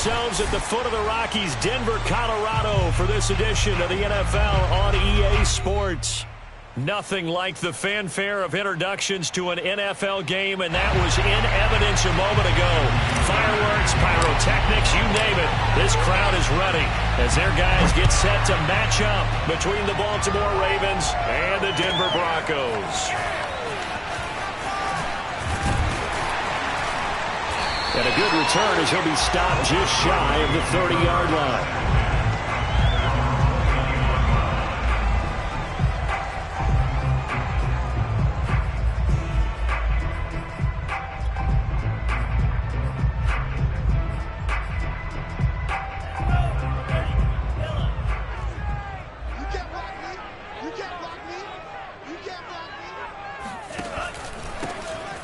ourselves at the foot of the Rockies, Denver, Colorado, for this edition of the NFL on EA Sports. Nothing like the fanfare of introductions to an NFL game, and that was in evidence a moment ago. Fireworks, pyrotechnics, you name it. This crowd is ready as their guys get set to match up between the Baltimore Ravens and the Denver Broncos. And a good return as he'll be stopped just shy of the 30-yard line.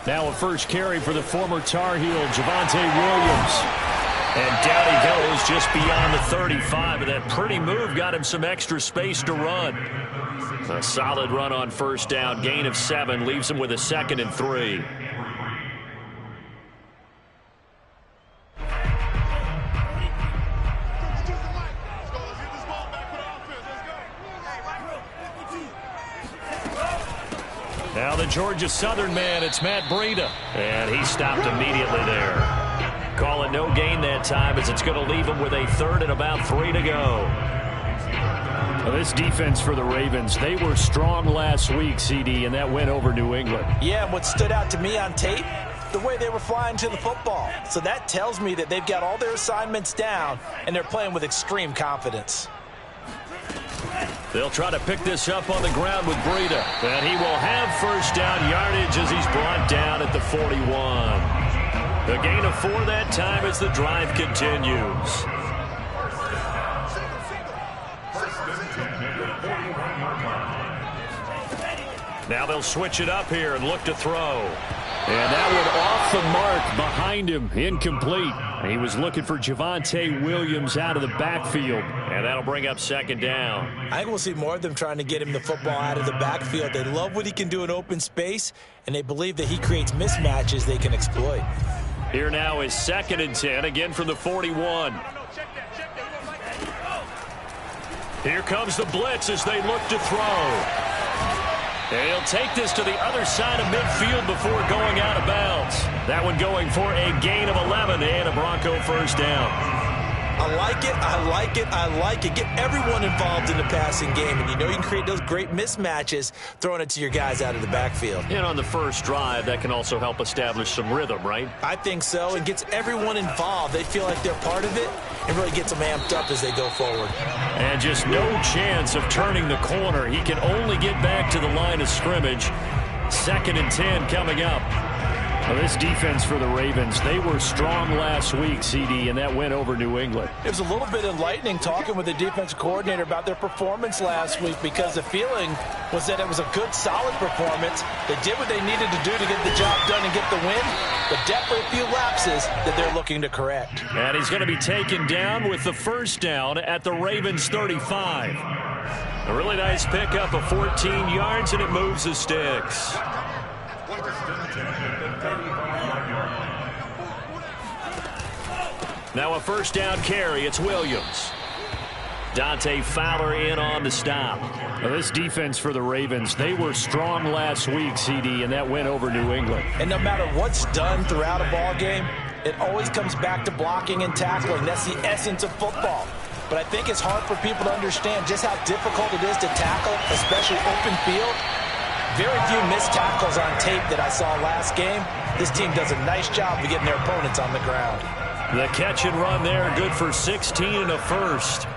Now a first carry for the former Tar Heel, Javonte Williams. And down he goes just beyond the 35. And that pretty move got him some extra space to run. A solid run on first down. Gain of 7 leaves him with a 2nd and 3. Now the Georgia Southern man, it's Matt Breida. And he stopped immediately there. Call it no gain that time as it's going to leave him with a 3rd and about 3 to go. Well, this defense for the Ravens, they were strong last week, CD, and that went over New England. Yeah, and what stood out to me on tape, the way they were flying to the football. So that tells me that they've got all their assignments down, and they're playing with extreme confidence. They'll try to pick this up on the ground with Breida. And he will have first down yardage as he's brought down at the 41. A gain of 4 that time as the drive continues. Now they'll switch it up here and look to throw. And that one off the mark behind him. Incomplete. He was looking for Javonte Williams out of the backfield. And that'll bring up 2nd down. I think we'll see more of them trying to get him the football out of the backfield. They love what he can do in open space, and they believe that he creates mismatches they can exploit. Here now is 2nd and 10, again from the 41. Here comes the blitz as they look to throw. And he'll take this to the other side of midfield before going out of bounds. That one going for a gain of 11 and a Bronco first down. I like it, I like it, I like it. Get everyone involved in the passing game, and you know you can create those great mismatches throwing it to your guys out of the backfield. And on the first drive, that can also help establish some rhythm, right? I think so. It gets everyone involved. They feel like they're part of it and really gets them amped up as they go forward. And just no chance of turning the corner. He can only get back to the line of scrimmage. 2nd and 10 coming up. Well, this defense for the Ravens, they were strong last week, CD, and that went over New England. It was a little bit enlightening talking with the defensive coordinator about their performance last week because the feeling was that it was a good, solid performance. They did what they needed to do to get the job done and get the win, but definitely a few lapses that they're looking to correct. And he's going to be taken down with the first down at the Ravens 35. A really nice pickup of 14 yards, and it moves the sticks. Now a first down carry. It's Williams. Dante Fowler in on the stop. Now this defense for the Ravens, they were strong last week, CD, and that went over New England. And no matter what's done throughout a ball game, it always comes back to blocking and tackling. That's the essence of football. But I think it's hard for people to understand just how difficult it is to tackle, especially open field. Very few missed tackles on tape that I saw last game. This team does a nice job of getting their opponents on the ground. The catch and run there, good for 16 and a first.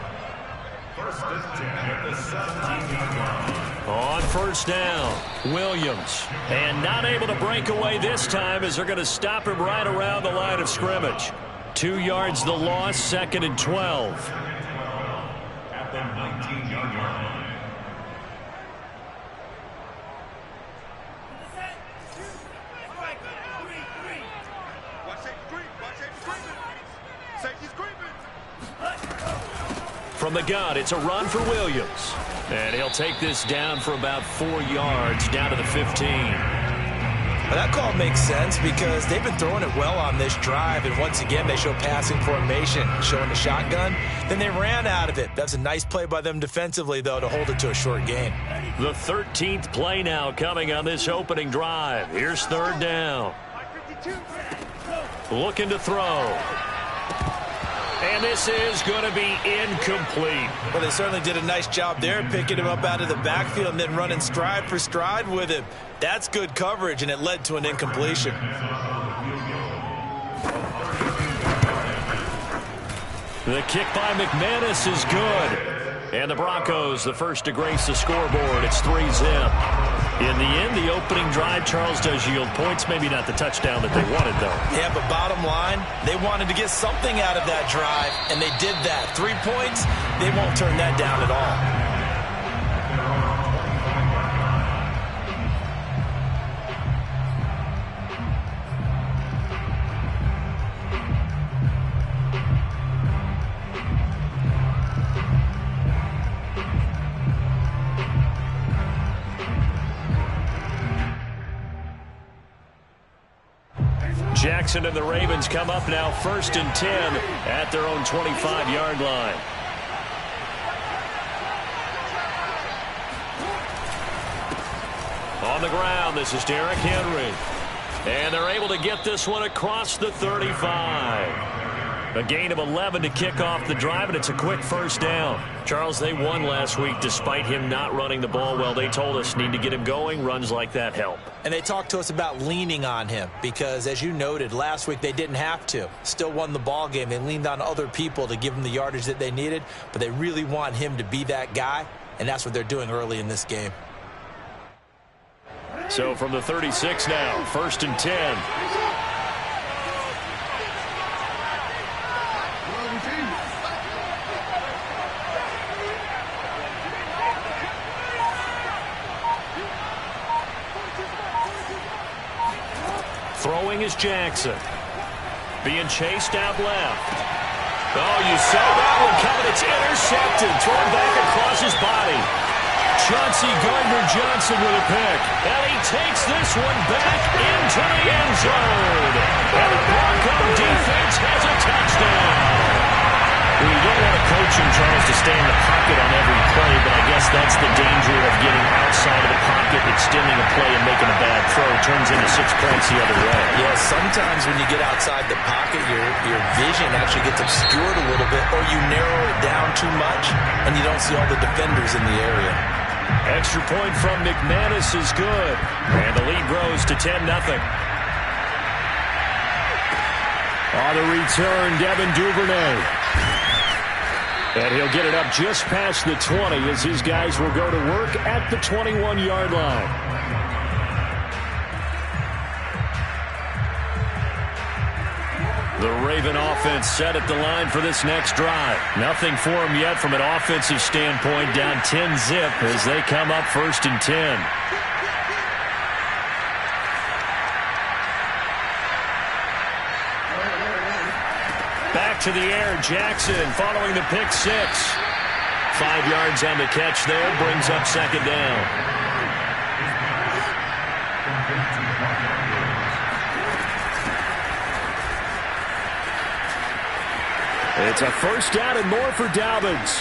On first down, Williams. And not able to break away this time as they're going to stop him right around the line of scrimmage. 2 yards the loss, 2nd and 12. At the 19-yard line. From the gun, it's a run for Williams. And he'll take this down for about 4 yards, down to the 15. Well, that call makes sense because they've been throwing it well on this drive, and once again, they show passing formation, showing the shotgun. Then they ran out of it. That's a nice play by them defensively, though, to hold it to a short gain. The 13th play now coming on this opening drive. Here's third down. Looking to throw. And this is going to be incomplete. Well, they certainly did a nice job there, picking him up out of the backfield and then running stride for stride with him. That's good coverage, and it led to an incompletion. The kick by McManus is good. And the Broncos, the first to grace the scoreboard. It's 3-zip. In the end, the opening drive, Charles, does yield points. Maybe not the touchdown that they wanted, though. Yeah, but bottom line, they wanted to get something out of that drive, and they did that. 3 points, they won't turn that down at all. Jackson and the Ravens come up now 1st and 10 at their own 25-yard line. On the ground, this is Derrick Henry. And they're able to get this one across the 35. A gain of 11 to kick off the drive, and it's a quick first down. Charles, they won last week despite him not running the ball well. They told us need to get him going. Runs like that help. And they talked to us about leaning on him because, as you noted, last week they didn't have to. Still won the ball game. They leaned on other people to give them the yardage that they needed, but they really want him to be that guy, and that's what they're doing early in this game. So from the 36 now, 1st and 10. Throwing is Jackson. Being chased out left. Oh, you saw that one coming. It's intercepted. Thrown back across his body. Chauncey Gardner-Johnson with a pick. And he takes this one back into the end zone. And the Bronco defense has a touchdown. Well, you don't want to coach him, Charles, to stay in the pocket on every play, but I guess that's the danger of getting outside of the pocket, extending a play, and making a bad throw. Turns into 6 points the other way. Yeah, sometimes when you get outside the pocket, your vision actually gets obscured a little bit, or you narrow it down too much, and you don't see all the defenders in the area. Extra point from McManus is good, and the lead grows to 10-0. On the return, Devin Duvernay. And he'll get it up just past the 20 as his guys will go to work at the 21-yard line. The Raven offense set at the line for this next drive. Nothing for them yet from an offensive standpoint, down 10-zip as they come up 1st and 10. Back to the air, Jackson following the pick 6. 5 yards on the catch there, brings up 2nd down. It's a 1st down and more for Dobbins.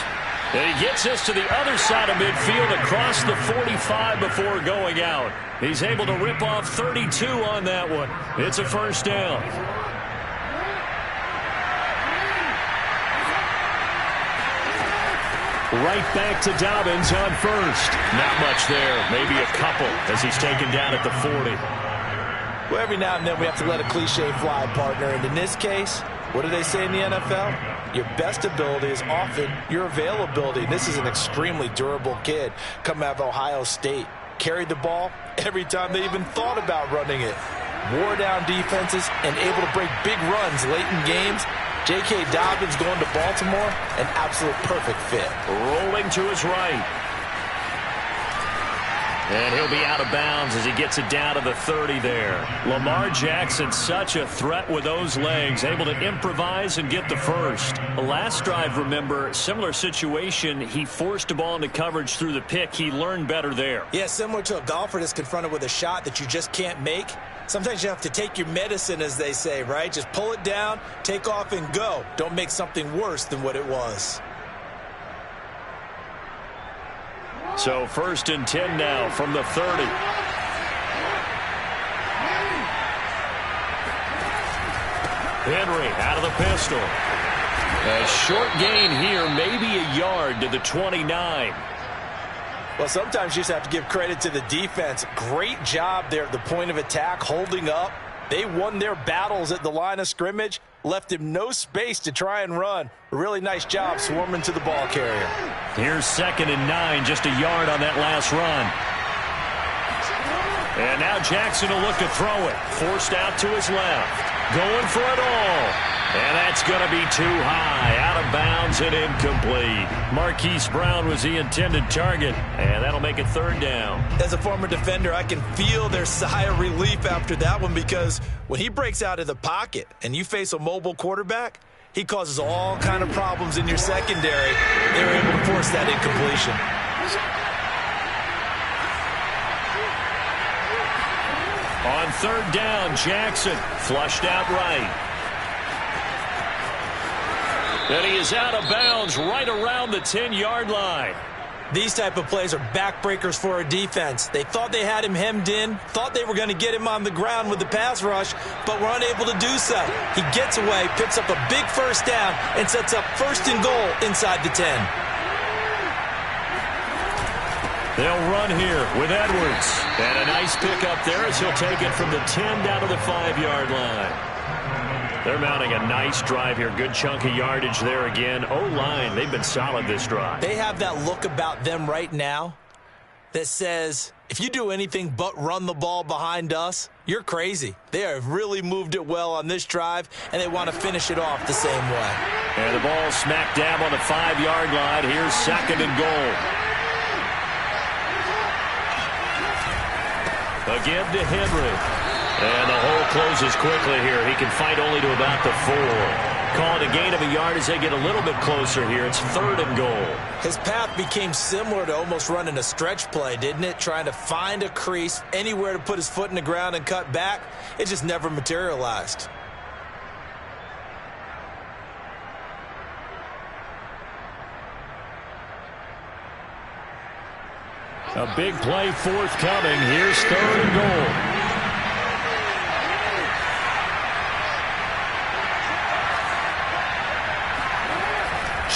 And he gets us to the other side of midfield across the 45 before going out. He's able to rip off 32 on that one. It's a 1st down. Right back to Dobbins on 1st. Not much there. Maybe a couple as he's taken down at the 40. Well, every now and then we have to let a cliche fly, partner. And in this case, what do they say in the NFL? Your best ability is often your availability. This is an extremely durable kid coming out of Ohio State. Carried the ball every time they even thought about running it. Wore down defenses and able to break big runs late in games. J.K. Dobbins going to Baltimore, an absolute perfect fit. Rolling to his right. And he'll be out of bounds as he gets it down to the 30 there. Lamar Jackson, such a threat with those legs, able to improvise and get the first. The last drive, remember, similar situation. He forced a ball into coverage through the pick. He learned better there. Yeah, similar to a golfer that's confronted with a shot that you just can't make. Sometimes you have to take your medicine, as they say, right? Just pull it down, take off, and go. Don't make something worse than what it was. So 1st and 10 now from the 30. Henry out of the pistol. A short gain here, maybe a yard to the 29. Well, sometimes you just have to give credit to the defense. Great job there at the point of attack, holding up. They won their battles at the line of scrimmage, left him no space to try and run. A really nice job swarming to the ball carrier. Here's 2nd and 9, just a yard on that last run. And now Jackson will look to throw it. Forced out to his left. Going for it all. And that's going to be too high. Out of bounds and incomplete. Marquise Brown was the intended target. And that'll make it 3rd down. As a former defender, I can feel their sigh of relief after that one, because when he breaks out of the pocket and you face a mobile quarterback, he causes all kind of problems in your secondary. They were able to force that incompletion. On 3rd down, Jackson flushed out right. And he is out of bounds right around the 10-yard line. These type of plays are backbreakers for a defense. They thought they had him hemmed in, thought they were going to get him on the ground with the pass rush, but were unable to do so. He gets away, picks up a big 1st down, and sets up 1st and goal inside the 10. They'll run here with Edwards. And a nice pickup there as he'll take it from the 10 down to the 5-yard line. They're mounting a nice drive here. Good chunk of yardage there again. O-line, they've been solid this drive. They have that look about them right now that says, if you do anything but run the ball behind us, you're crazy. They have really moved it well on this drive, and they want to finish it off the same way. And the ball smack dab on the 5-yard line. Here's 2nd and goal. Again to Henry. And the hole closes quickly here. He can fight only to about the 4. Calling a gain of a yard as they get a little bit closer here. It's 3rd and goal. His path became similar to almost running a stretch play, didn't it? Trying to find a crease, anywhere to put his foot in the ground and cut back. It just never materialized. A big play forthcoming. Here's 3rd and goal.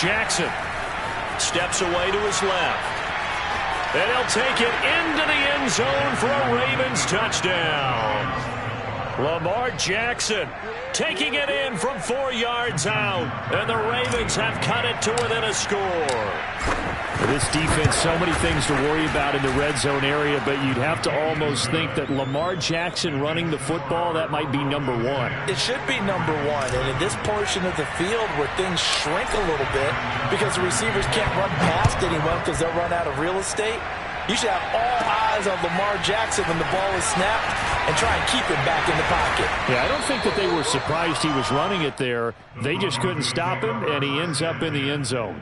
Jackson steps away to his left. And he'll take it into the end zone for a Ravens touchdown. Lamar Jackson taking it in from 4 yards out. And the Ravens have cut it to within a score. This defense, so many things to worry about in the red zone area, but you'd have to almost think that Lamar Jackson running the football, that might be number 1. It should be number 1, and in this portion of the field where things shrink a little bit because the receivers can't run past anyone because they'll run out of real estate, you should have all eyes on Lamar Jackson when the ball is snapped and try and keep him back in the pocket. Yeah, I don't think that they were surprised he was running it there. They just couldn't stop him, and he ends up in the end zone.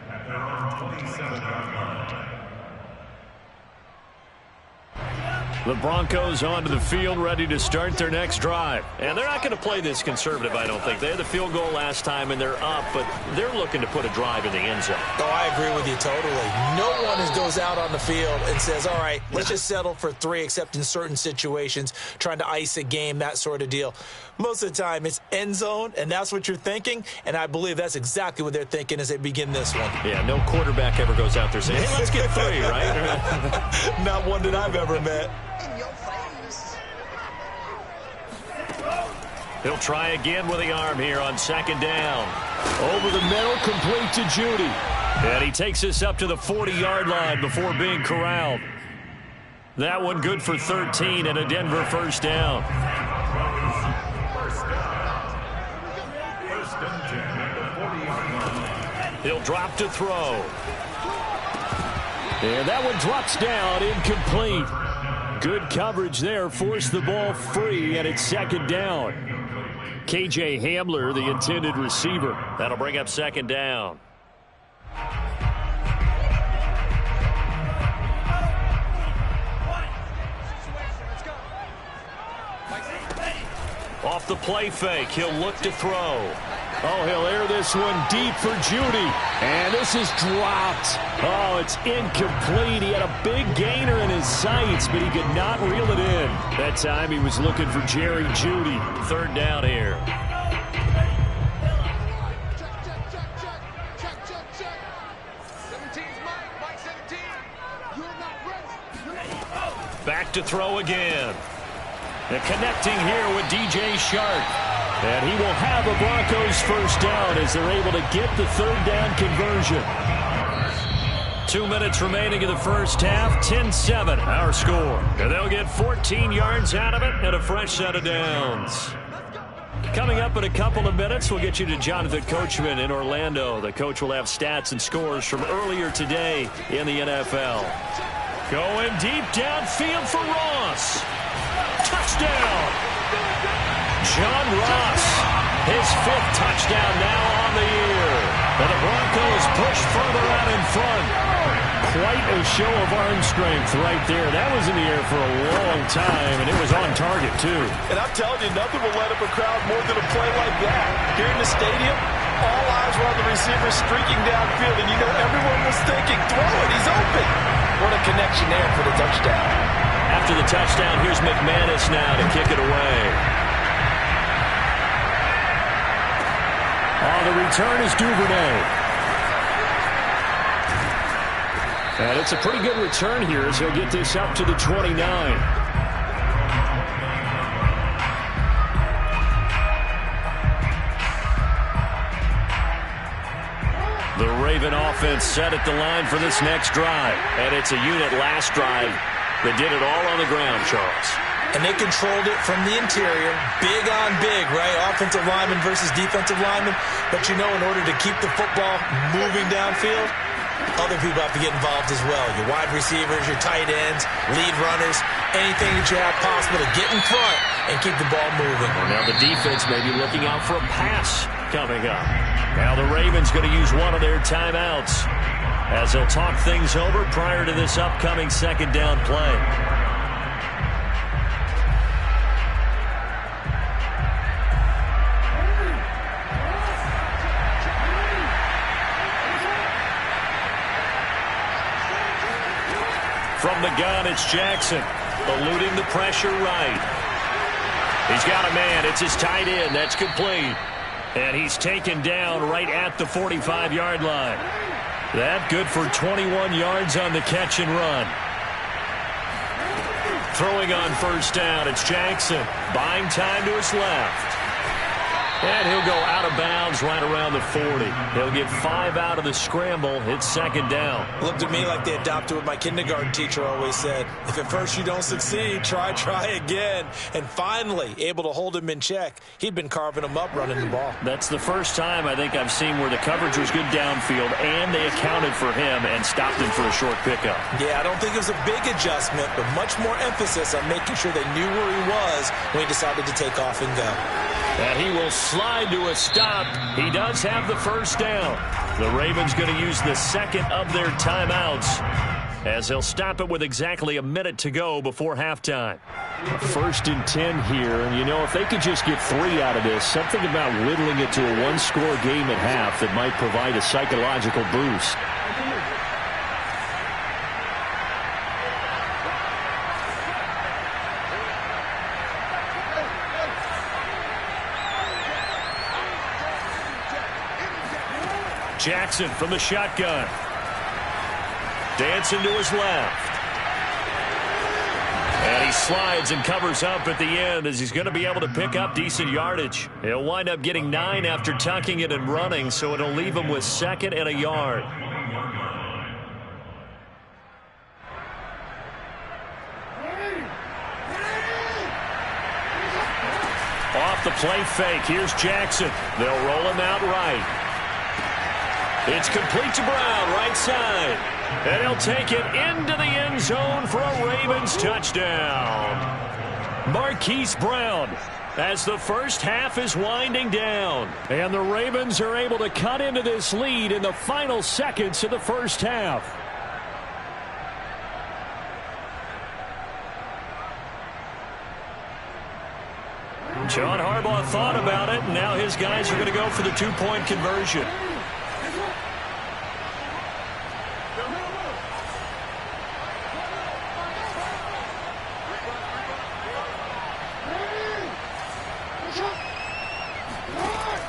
The Broncos onto the field, ready to start their next drive. And they're not going to play this conservative, I don't think. They had the field goal last time, and they're up, but they're looking to put a drive in the end zone. Oh, I agree with you totally. No one goes out on the field and says, all right, let's just settle for 3, except in certain situations, trying to ice a game, that sort of deal. Most of the time, it's end zone, and that's what you're thinking, and I believe that's exactly what they're thinking as they begin this one. Yeah, no quarterback ever goes out there saying, hey, let's get 3, right? Not one that I've ever met. He'll try again with the arm here on 2nd down. Over the middle, complete to Judy. And he takes this up to the 40-yard line before being corralled. That one good for 13 and a Denver 1st down. He'll drop to throw. And that one drops down, incomplete. Good coverage there. Forced the ball free, and it's second down. K.J. Hamler, the intended receiver. That'll bring up second down. Off the play fake, he'll look to throw. Oh, he'll air this one deep for Judy. And this is dropped. Oh, it's incomplete. He had a big gainer in his sights, but he could not reel it in. That time he was looking for Jerry Judy. Third down here. Back to throw again. And connecting here with DJ Shark. And he will have a Broncos first down as they're able to get the third down conversion. 2 minutes remaining in the first half. 10-7 our score. And they'll get 14 yards out of it and a fresh set of downs. Coming up in a couple of minutes, we'll get you to Jonathan Coachman in Orlando. The coach will have stats and scores from earlier today in the NFL. Going deep downfield for Ross. Touchdown! John Ross, his 5th touchdown now on the year. And the Broncos push further out in front. Quite a show of arm strength right there. That was in the air for a long time, and it was on target, too. And I'm telling you, nothing will light up a crowd more than a play like that. Here in the stadium, all eyes were on the receiver streaking downfield, and you know everyone was thinking, throw it, he's open. What a connection there for the touchdown. After the touchdown, here's McManus now to kick it away. Oh, the return is Duvernay. And it's a pretty good return here as he'll get this up to the 29. The Raven offense set at the line for this next drive. And it's a unit last drive that did it all on the ground, Charles. And they controlled it from the interior. Big on big, right? Offensive lineman versus defensive lineman. But you know, in order to keep the football moving downfield, other people have to get involved as well. Your wide receivers, your tight ends, lead runners, anything that you have possible to get in front and keep the ball moving. Well, now the defense may be looking out for a pass coming up. Now the Ravens going to use one of their timeouts as they'll talk things over prior to this upcoming second down play. From the gun, it's Jackson, eluding the pressure right. He's got a man. It's his tight end. That's complete. And he's taken down right at the 45-yard line. That good for 21 yards on the catch and run. Throwing on first down, it's Jackson. Buying time to his left. And he'll go out of bounds right around the 40. He'll get 5 out of the scramble. It's second down. Looked to me like they adopted what my kindergarten teacher always said. If at first you don't succeed, try again. And finally, able to hold him in check. He'd been carving him up running the ball. That's the first time I think I've seen where the coverage was good downfield and they accounted for him and stopped him for a short pickup. Yeah, I don't think it was a big adjustment, but much more emphasis on making sure they knew where he was when he decided to take off and go. And he will slide to a stop. He does have the first down. The Ravens going to use the second of their timeouts as they'll stop it with exactly a minute to go before halftime. 1st and 10 here. And, you know, if they could just get 3 out of this, something about whittling it to a one-score game at half that might provide a psychological boost. Jackson from the shotgun. Dancing to his left. And he slides and covers up at the end as he's going to be able to pick up decent yardage. He'll wind up getting 9 after tucking it and running, so it'll leave him with 2nd and a yard. Off the play fake, here's Jackson. They'll roll him out right. It's complete to Brown, right side. And he'll take it into the end zone for a Ravens touchdown. Marquise Brown, as the first half is winding down. And the Ravens are able to cut into this lead in the final seconds of the first half. John Harbaugh thought about it, and now his guys are going to go for the two-point conversion.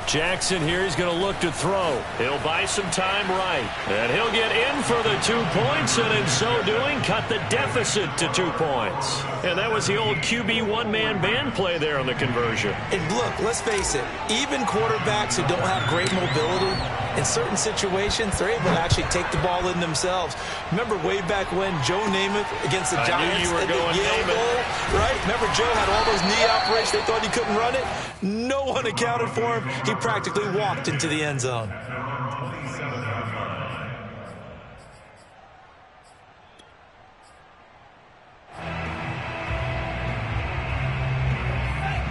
Jackson here is going to look to throw. He'll buy some time right. And he'll get in for the 2 points, and in so doing, cut the deficit to 2 points. And that was the old QB one-man band play there on the conversion. And look, let's face it, even quarterbacks who don't have great mobility, in certain situations, they're able to actually take the ball in themselves. Remember way back when Joe Namath against the Giants knew you were going Yale Bowl, right? Remember Joe had all those knee operations. They thought he couldn't run it. No one accounted for him. He practically walked into the end zone.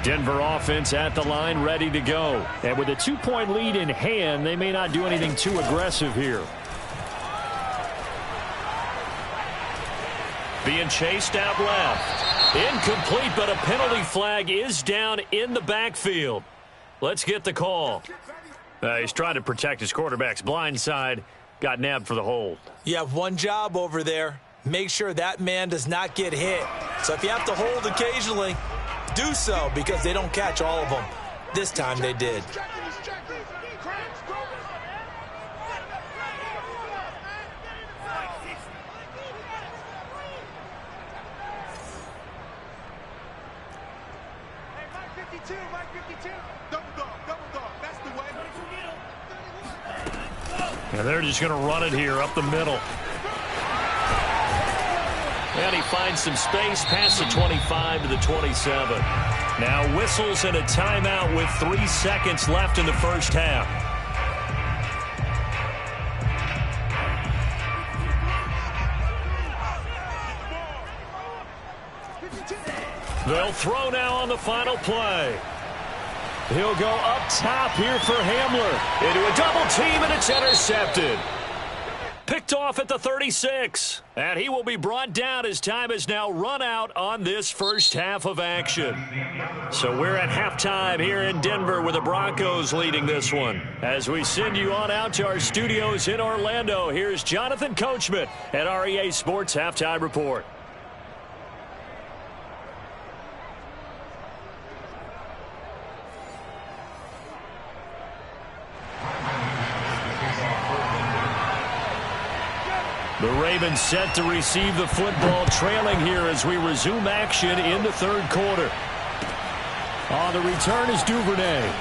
Denver offense at the line, ready to go. And with a 2-point lead in hand, they may not do anything too aggressive here. Being chased out left. Incomplete, but a penalty flag is down in the backfield. Let's get the call. He's trying to protect his quarterback's blind side. Got nabbed for the hold. You have one job over there. Make sure that man does not get hit. So if you have to hold occasionally, do so, because they don't catch all of them. This time they did. And they're just going to run it here up the middle. And he finds some space past the 25 to the 27. Now whistles and a timeout with 3 seconds left in the first half. They'll throw now on the final play. He'll go up top here for Hamler. Into a double team, and it's intercepted. Picked off at the 36. And he will be brought down as time has now run out on this first half of action. So we're at halftime here in Denver with the Broncos leading this one. As we send you on out to our studios in Orlando, here's Jonathan Coachman at REA Sports Halftime Report. The Ravens set to receive the football, trailing here as we resume action in the third quarter. On the return is Duvernay.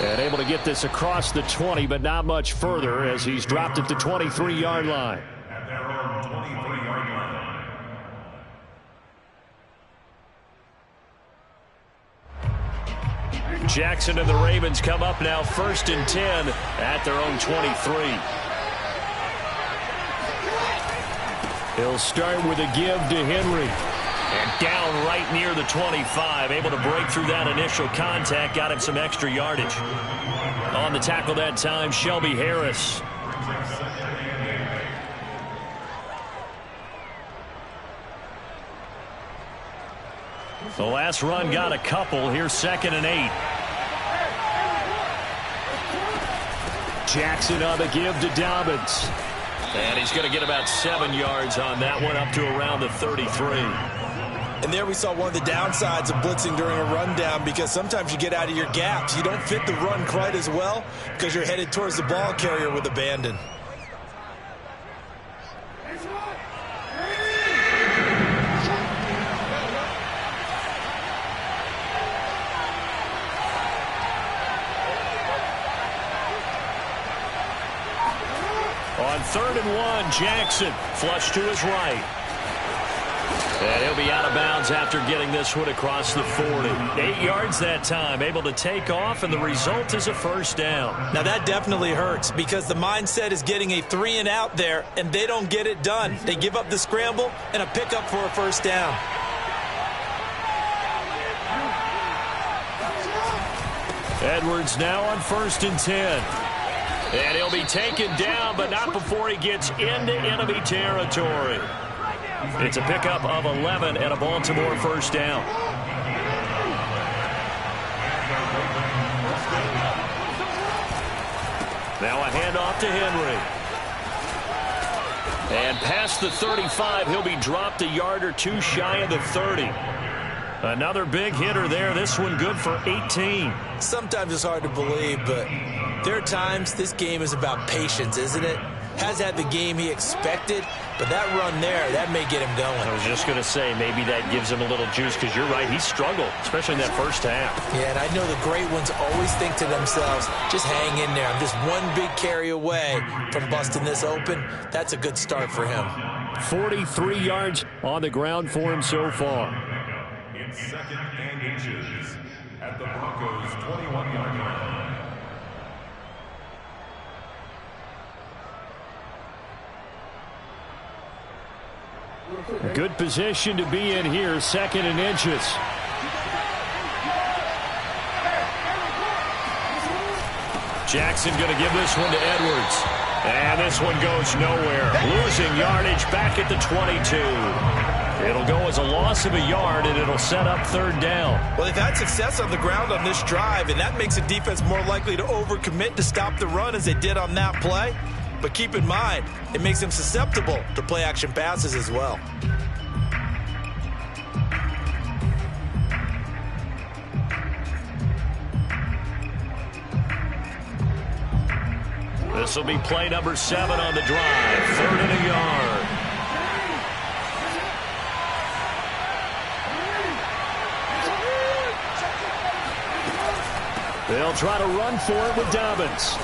And able to get this across the 20, but not much further as he's dropped at the 23-yard line. Jackson and the Ravens come up now 1st and 10 at their own 23. He'll start with a give to Henry. And down right near the 25. Able to break through that initial contact. Got him some extra yardage. On the tackle that time, Shelby Harris. The last run got a couple. Here's 2nd and 8. Jackson on the give to Dobbins. And he's going to get about 7 yards on that one, up to around the 33. And there we saw one of the downsides of blitzing during a rundown, because sometimes you get out of your gaps. You don't fit the run quite as well because you're headed towards the ball carrier with abandon. On 3rd and 1, Jackson flush to his right. And he'll be out of bounds after getting this one across the 40. 8 yards that time, able to take off, and the result is a first down. Now that definitely hurts because the mindset is getting a 3 and out there, and they don't get it done. They give up the scramble and a pickup for a first down. Edwards now on 1st and 10. And he'll be taken down, but not before he gets into enemy territory. It's a pickup of 11 and a Baltimore first down. Now a handoff to Henry. And past the 35, he'll be dropped a yard or two shy of the 30. Another big hitter there. This one good for 18. Sometimes it's hard to believe, but there are times this game is about patience, isn't it? Has had the game he expected, but that run there, that may get him going. I was just going to say, maybe that gives him a little juice, because you're right, he struggled, especially in that first half. Yeah, and I know the great ones always think to themselves, just hang in there. I'm just one big carry away from busting this open. That's a good start for him. 43 yards on the ground for him so far. In 2nd and inches at the Broncos' 21-yard line. Good position to be in here, 2nd and inches. Jackson going to give this one to Edwards. And this one goes nowhere. Losing yardage back at the 22. It'll go as a loss of a yard, and it'll set up 3rd down. Well, they've had success on the ground on this drive, and that makes the defense more likely to overcommit to stop the run as they did on that play. But keep in mind, it makes them susceptible to play-action passes as well. This will be play number 7 on the drive. 3rd and a yard. They'll try to run for it with Dobbins.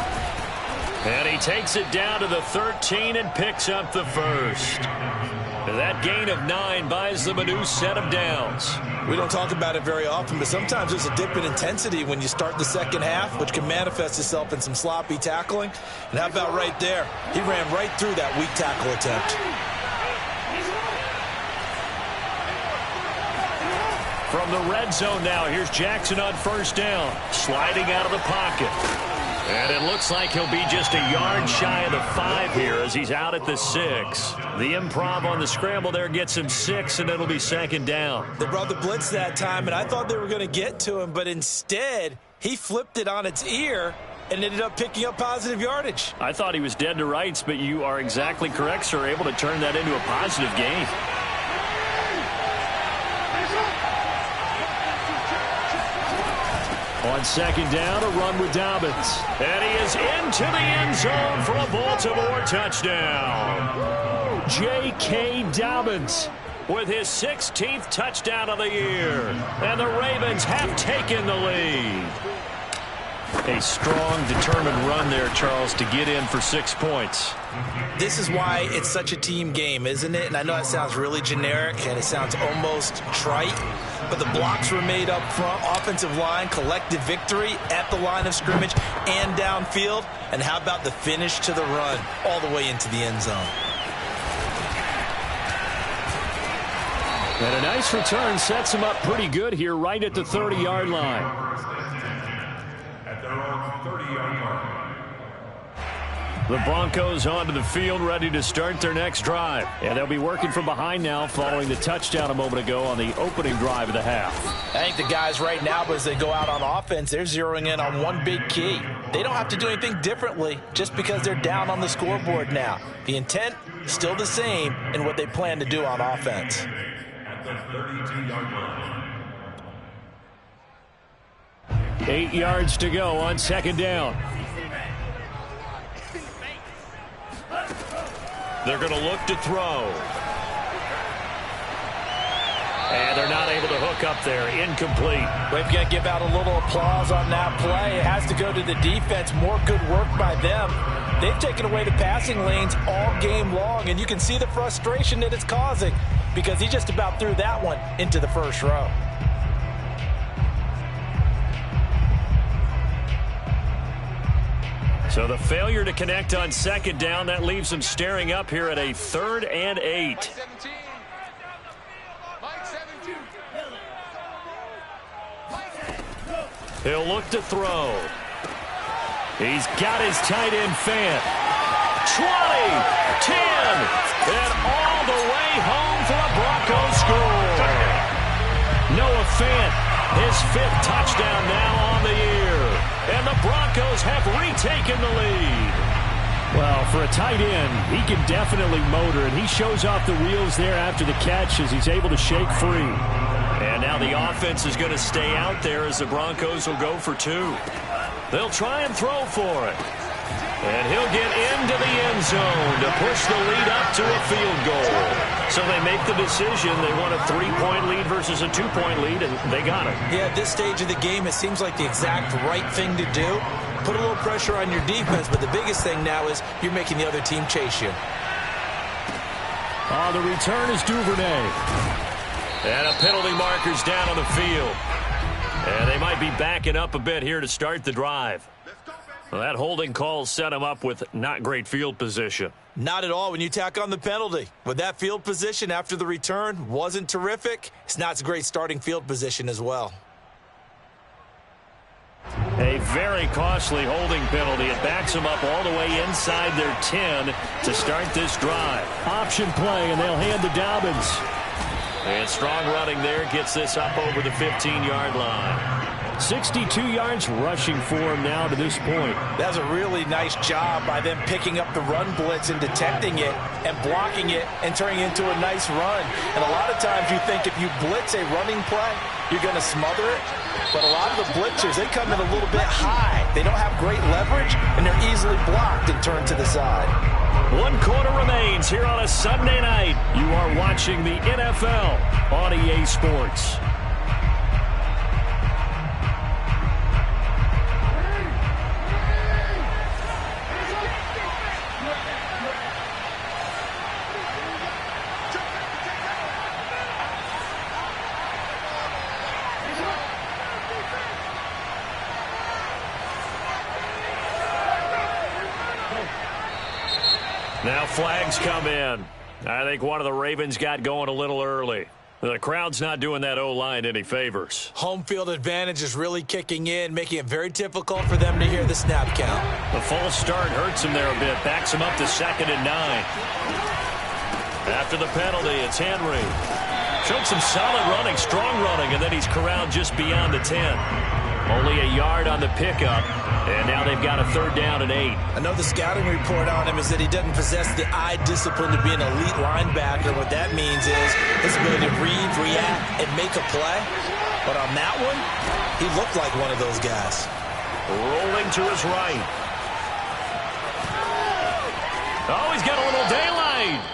And he takes it down to the 13 and picks up the first. That gain of 9 buys them a new set of downs. We don't talk about it very often, but sometimes there's a dip in intensity when you start the second half, which can manifest itself in some sloppy tackling. And how about right there? He ran right through that weak tackle attempt. From the red zone now, here's Jackson on 1st down. Sliding out of the pocket. And it looks like he'll be just a yard shy of the 5 here as he's out at the 6. The improv on the scramble there gets him 6, and it'll be 2nd down. They brought the blitz that time, and I thought they were going to get to him, but instead he flipped it on its ear and ended up picking up positive yardage. I thought he was dead to rights, but you are exactly correct, sir. Able to turn that into a positive gain. On 2nd down, a run with Dobbins. And he is into the end zone for a Baltimore touchdown. J.K. Dobbins with his 16th touchdown of the year. And the Ravens have taken the lead. A strong, determined run there, Charles, to get in for 6 points. This is why it's such a team game, isn't it? And I know that sounds really generic and it sounds almost trite, but the blocks were made up front, offensive line, collective victory at the line of scrimmage and downfield. And how about the finish to the run all the way into the end zone? And a nice return sets him up pretty good here right at the 30-yard line. At their own 30-yard line. The Broncos onto the field, ready to start their next drive. And they'll be working from behind now following the touchdown a moment ago on the opening drive of the half. I think the guys right now, as they go out on offense, they're zeroing in on one big key. They don't have to do anything differently just because they're down on the scoreboard now. The intent, still the same in what they plan to do on offense. At the 32-yard line. 8 yards to go on 2nd down. They're going to look to throw. And they're not able to hook up there. Incomplete. We've got to give out a little applause on that play. It has to go to the defense. More good work by them. They've taken away the passing lanes all game long, and you can see the frustration that it's causing. because he just about threw that one into the first row. So the failure to connect on second down, that leaves him staring up here at a 3rd and 8. He'll look to throw. He's got his tight end Fant. 20, 10, and all the way home for a Broncos score. Noah Fant, his 5th touchdown now on the year. And the Broncos have retaken the lead. Well, for a tight end, he can definitely motor, and he shows off the wheels there after the catch as he's able to shake free. And now the offense is going to stay out there as the Broncos will go for 2. They'll try and throw for it. And he'll get into the end zone to push the lead up to a field goal. So they make the decision. They want a 3-point lead versus a 2-point lead, and they got it. Yeah, at this stage of the game, it seems like the exact right thing to do. Put a little pressure on your defense, but the biggest thing now is you're making the other team chase you. The return is Duvernay. And a penalty marker's down on the field. And they might be backing up a bit here to start the drive. Well, that holding call set him up with not great field position. Not at all when you tack on the penalty. With that field position after the return wasn't terrific, it's not a great starting field position as well. A very costly holding penalty. It backs them up all the way inside their 10 to start this drive. Option play, and they'll hand to Dobbins. And strong running there gets this up over the 15-yard line. 62 yards rushing for him now to this point. That's a really nice job by them picking up the run blitz and detecting it and blocking it and turning it into a nice run. And a lot of times you think if you blitz a running play, you're going to smother it. But a lot of the blitzers, they come in a little bit high. They don't have great leverage, and they're easily blocked and turned to the side. 1 quarter remains here on a Sunday night. You are watching the NFL on EA Sports. Now flags come in. I think one of the Ravens got going a little early. The crowd's not doing that O-line any favors. Home field advantage is really kicking in, making it very difficult for them to hear the snap count. The false start hurts him there a bit, backs him up to 2nd and 9. After the penalty, it's Henry. Showed some solid running, strong running, and then he's corralled just beyond the 10. Only a yard on the pickup, and now they've got a 3rd down and 8. I know the scouting report on him is that he doesn't possess the eye discipline to be an elite linebacker. What that means is his ability to read, react, and make a play. But on that one, he looked like one of those guys. Rolling to his right. Oh, he's got a little daylight.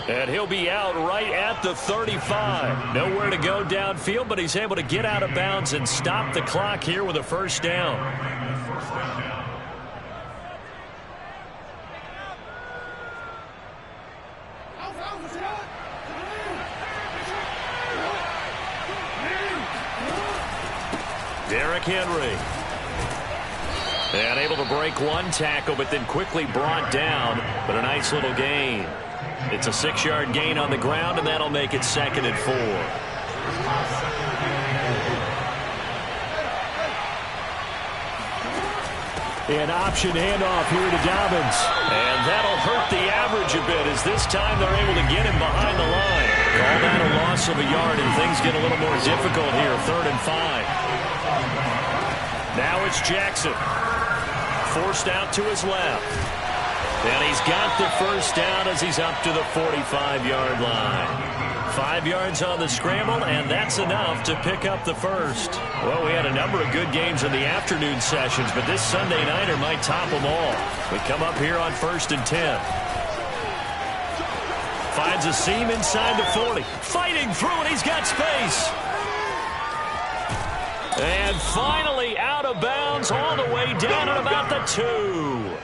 And he'll be out right at the 35. Nowhere to go downfield, but he's able to get out of bounds and stop the clock here with a 1st down. Derrick Henry. And able to break one tackle, but then quickly brought down. But a nice little gain. It's a 6-yard gain on the ground, and that'll make it 2nd and 4. An option handoff here to Dobbins. And that'll hurt the average a bit as this time they're able to get him behind the line. Call that a loss of a yard, and things get a little more difficult here. 3rd and 5. Now it's Jackson. Forced out to his left. And he's got the 1st down as he's up to the 45-yard line. 5 yards on the scramble, and that's enough to pick up the 1st. Well, we had a number of good games in the afternoon sessions, but this Sunday nighter might top them all. We come up here on 1st and 10. Finds a seam inside the 40. Fighting through, and he's got space. And finally out of bounds all the way down at about the 2.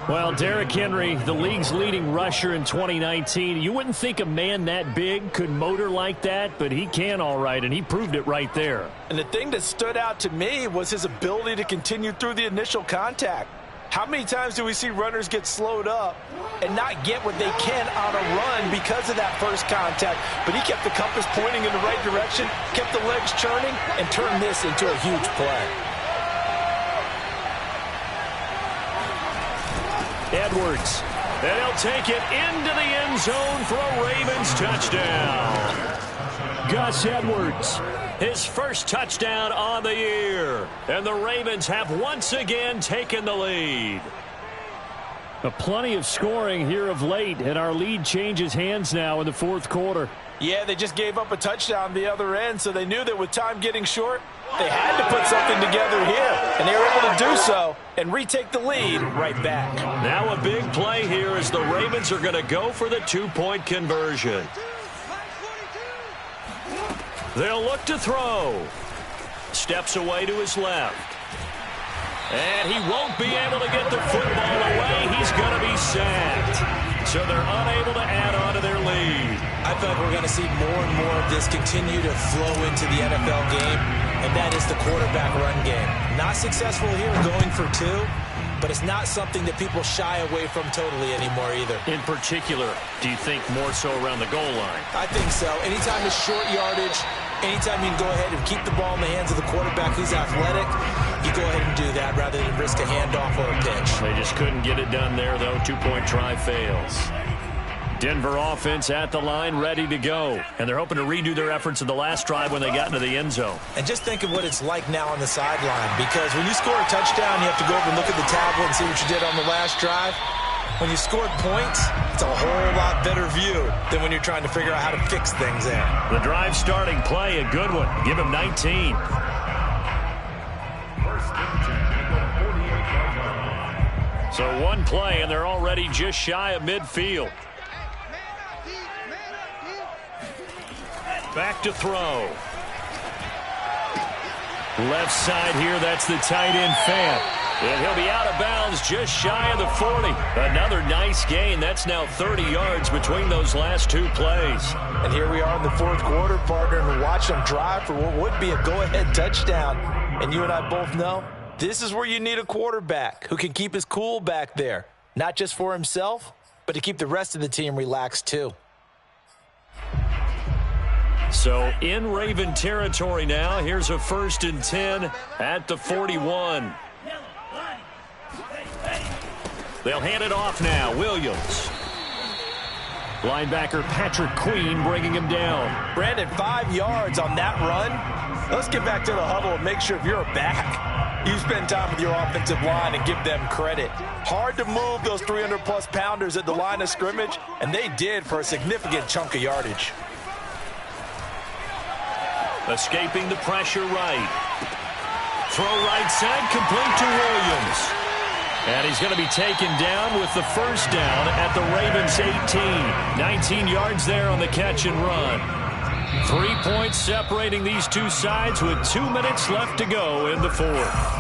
Well, Derrick Henry, the league's leading rusher in 2019. You wouldn't think a man that big could motor like that, but he can all right, and he proved it right there. And the thing that stood out to me was his ability to continue through the initial contact. How many times do we see runners get slowed up and not get what they can on a run because of that first contact? But he kept the compass pointing in the right direction, kept the legs churning, and turned this into a huge play. Edwards, and he'll take it into the end zone for a Ravens touchdown. Gus Edwards, his first touchdown on the year. And the Ravens have once again taken the lead. Plenty of scoring here of late, and our lead changes hands now in the fourth quarter. Yeah, they just gave up a touchdown the other end, so they knew that with time getting short, they had to put something together here. And they were able to do so and retake the lead right back. Now a big play here as the Ravens are going to go for the two-point conversion. They'll look to throw. Steps away to his left. And he won't be able to get the football away. He's going to be sacked. So they're unable to add on to their lead. I feel like we're going to see more and more of this continue to flow into the NFL game, and that is the quarterback run game. Not successful here going for two, but it's not something that people shy away from totally anymore either. In particular, do you think more so around the goal line? I think so. Anytime it's short yardage, anytime you can go ahead and keep the ball in the hands of the quarterback who's athletic, you go ahead and do that rather than risk a handoff or a pitch. They just couldn't get it done there, though. Two-point try fails. Denver offense at the line, ready to go. And they're hoping to redo their efforts in the last drive when they got into the end zone. And just think of what it's like now on the sideline, because when you score a touchdown, you have to go over and look at the tablet and see what you did on the last drive. When you scored points, it's a whole lot better view than when you're trying to figure out how to fix things there. The drive starting play, a good one. Give him 19. So one play, and they're already just shy of midfield. Back to throw. Left side here, that's the tight end Fant. And he'll be out of bounds just shy of the 40. Another nice gain. That's now 30 yards between those last two plays. And here we are in the fourth quarter, partner, and watch them drive for what would be a go-ahead touchdown. And you and I both know this is where you need a quarterback who can keep his cool back there. Not just for himself, but to keep the rest of the team relaxed too. So in Raven territory now, here's a 1st and 10 at the 41. They'll hand it off now. Williams. Linebacker Patrick Queen bringing him down. Brandon, 5 yards on that run. Let's get back to the huddle and make sure if you're a back, you spend time with your offensive line and give them credit. Hard to move those 300-plus pounders at the line of scrimmage, and they did for a significant chunk of yardage. Escaping the pressure right. Throw right side, complete to Williams. And he's going to be taken down with the first down at the Ravens 18. 19 yards there on the catch and run. 3 points separating these two sides with 2 minutes left to go in the fourth.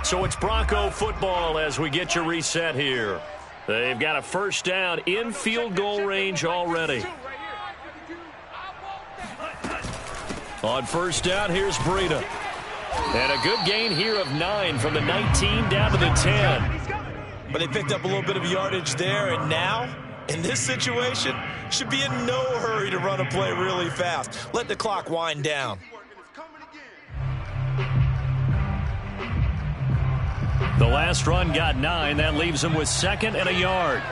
So it's Bronco football as we get you reset here. They've got a first down in field goal range already. On first down, here's Breida. And a good gain here of 9 from the 19 down to the 10. But they picked up a little bit of yardage there, and now, in this situation, should be in no hurry to run a play really fast. Let the clock wind down. The last run got 9. That leaves him with 2nd and a yard.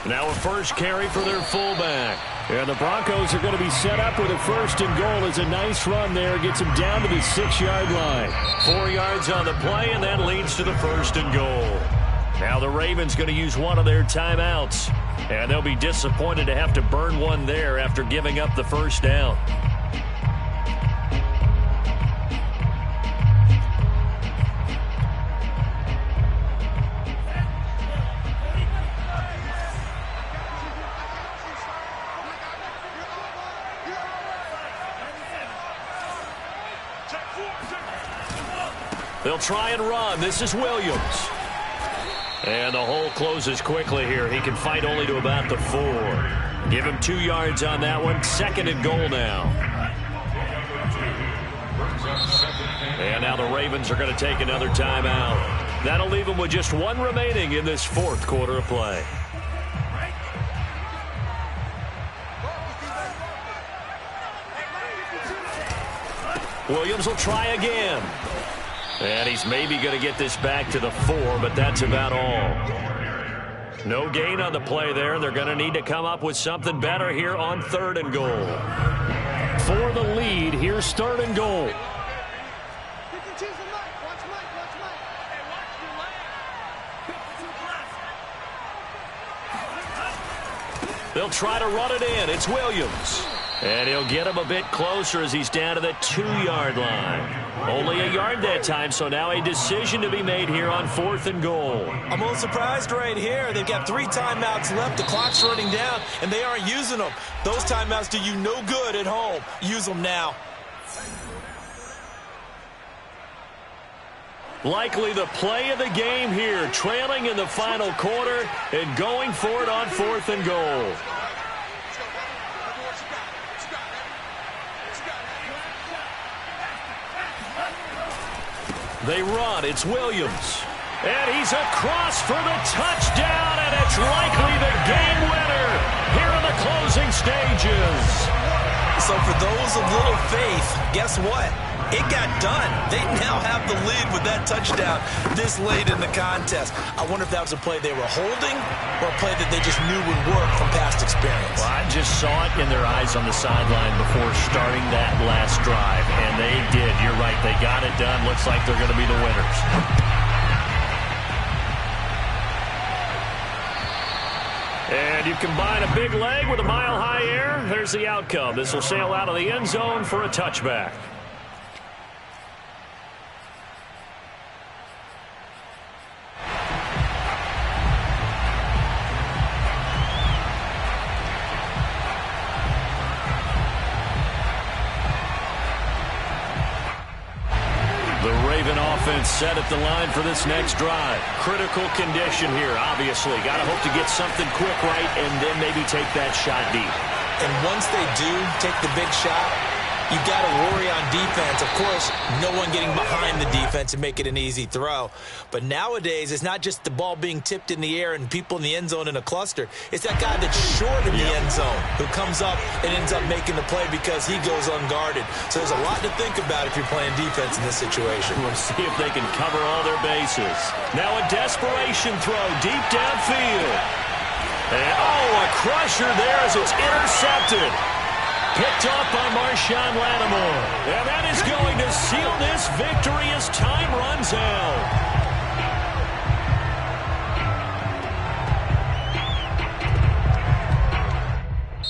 Now a first carry for their fullback. And the Broncos are going to be set up with a 1st and goal. As a nice run there. Gets him down to the 6-yard line. 4 yards on the play, and that leads to the 1st and goal. Now the Ravens going to use one of their timeouts. And they'll be disappointed to have to burn one there after giving up the first down. They'll try and run. This is Williams. And the hole closes quickly here. He can fight only to about the 4. Give him 2 yards on that one. 2nd and goal now. And now the Ravens are going to take another timeout. That'll leave them with just 1 remaining in this 4th quarter of play. Williams will try again. And he's maybe going to get this back to the 4, but that's about all. No gain on the play there. They're going to need to come up with something better here on 3rd and goal. For the lead, here's 3rd and goal. They'll try to run it in. It's Williams. And he'll get him a bit closer as he's down to the 2-yard line. Only a yard that time, so now a decision to be made here on 4th and goal. I'm a little surprised right here. They've got 3 timeouts left. The clock's running down, and they aren't using them. Those timeouts do you no good at home. Use them now. Likely the play of the game here, trailing in the final quarter and going for it on 4th and goal. They run. It's Williams. And he's across for the touchdown, and it's likely the game winner here in the closing stages. So for those of little faith, guess what? It got done. They now have the lead with that touchdown this late in the contest. I wonder if that was a play they were holding or a play that they just knew would work from past experience. Well, I just saw it in their eyes on the sideline before starting that last drive, and they did. You're right. They got it done. Looks like they're going to be the winners. And you combine a big leg with a mile-high air. There's the outcome. This will sail out of the end zone for a touchback. Offense set at the line for this next drive. Critical condition here, obviously. Got to hope to get something quick right and then maybe take that shot deep. And once they do take the big shot, you got to worry on defense. Of course, no one getting behind the defense and make it an easy throw. But nowadays, it's not just the ball being tipped in the air and people in the end zone in a cluster. It's that guy that's short in the end zone who comes up and ends up making the play because he goes unguarded. So there's a lot to think about if you're playing defense in this situation. We'll see if they can cover all their bases. Now a desperation throw deep downfield. And, a crusher there as it's intercepted. Picked off by Marshawn Lattimore. And that is going to seal this victory as time runs out.